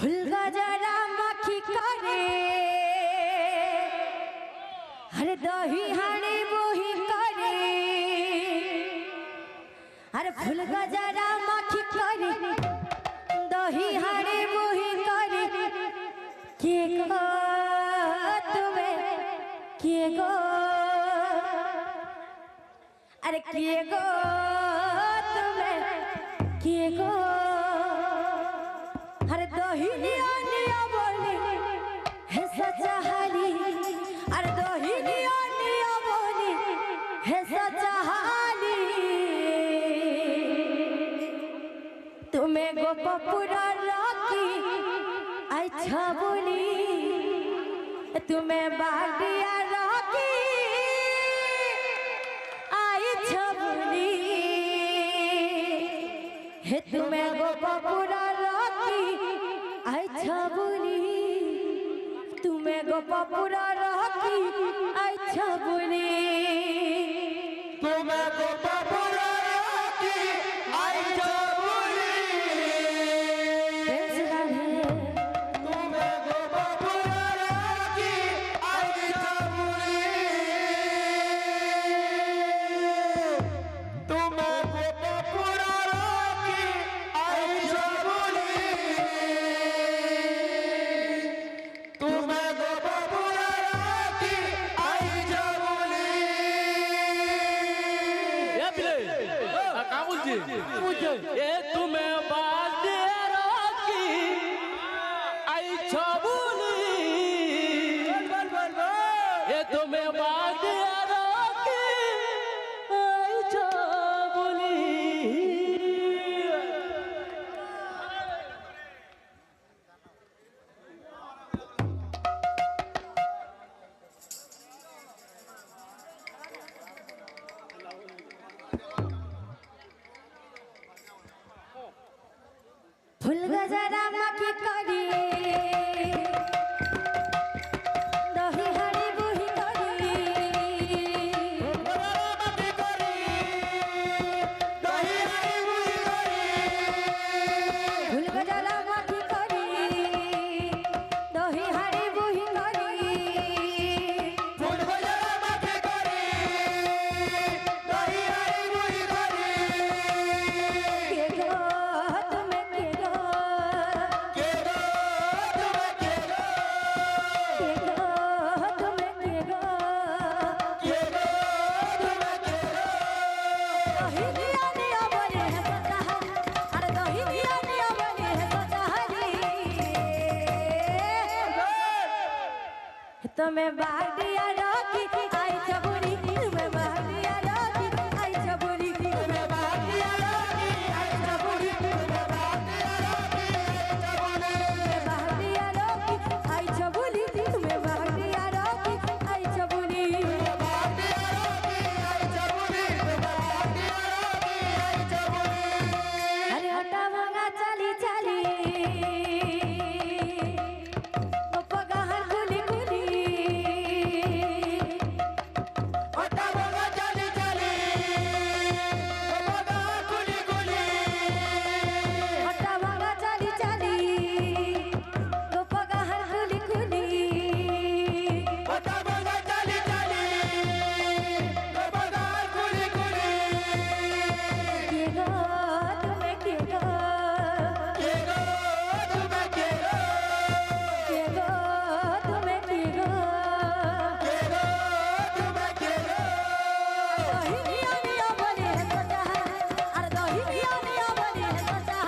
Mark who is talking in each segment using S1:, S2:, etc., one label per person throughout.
S1: फूल गजरा मक्खी करे अरे दही हाणी बोही करे अरे फूल गजरा मक्खी करे दही हाणी बोही करे के गो तुम्हें के गो अरे के गो तुम्हें के गो अरे दही निया निया बोली है सच्चा हाली अरे दही निया निया बोली है सच्चा हाली तुम्हें गोपपुरा रखी अच्छा बोली तुम्हें बागिया रखी अच्छा बोली है तुम्हें गोपपुरा अच्छा बोली तुम्हें गोपपुरा रखी अच्छा बोली
S2: तुम्हें गोपपुरा रखी अच्छा बोली तुम्हें गोपपुरा रखी अच्छा बोली तुम्हें गोपपुरा रखी अच्छा बोली तुम्हें गोपपुरा रखी अच्छा बोली
S3: ए तुम्हें बादे रखी आई छबुली ए तुम्हें बादे रखी आई छबुली
S1: फूल गजरा मक्खी करी दही हाड़ी बुही करी फूल गजरा मक्खी करी दही हाड़ी बुही करी के गो तुम्हें के गो के गो तुम्हें के गो दही दिया निया बोले है सच्चा अरे दही दिया निया बोले है सच्चा तुम्हें बागिया रखी आई छबुली तुम्हें बागिया रखी आई छबुली तुम्हें बागिया रखी आई छबुली तुम्हें बागिया रखी आई छबुली तुम्हें बागिया रखी आई छबुली अरे हटा भंगा चली चली पगार खुली खुली हटा भंगा चली चली पगार खुली खुली के गो तुम्हें के गो के गो तुम्हें के गो दही निया निया बोले है सच्चा अरे दही निया निया बोले है सच्चा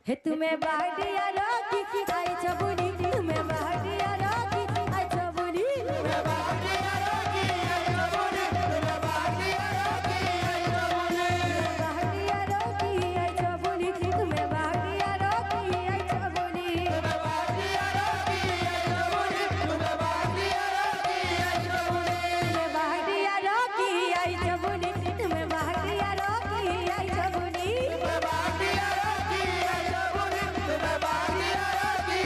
S1: हे तुम्हें बागिया रखी आई छबुली तुम्हें बागिया रखी आई छबुली बागिया रखी आई छबुली तुम्हें बागिया रखी आई छबुली तुम्हें बागिया रखी आई छबुली तुम्हें बागिया रखी आई छबुली
S2: तुम्हें बागिया रखी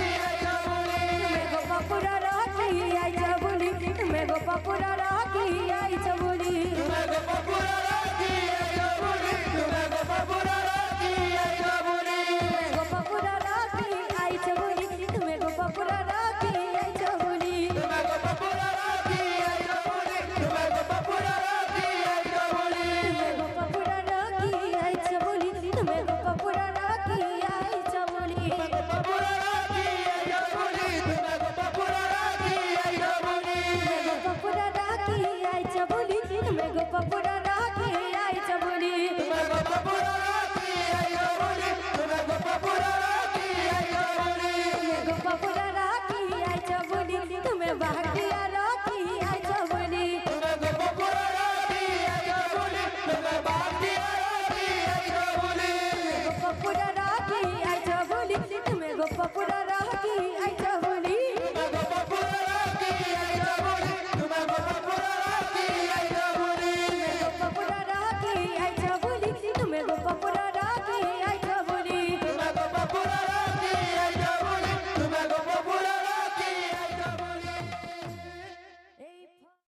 S1: আইছো বলি তুমি গো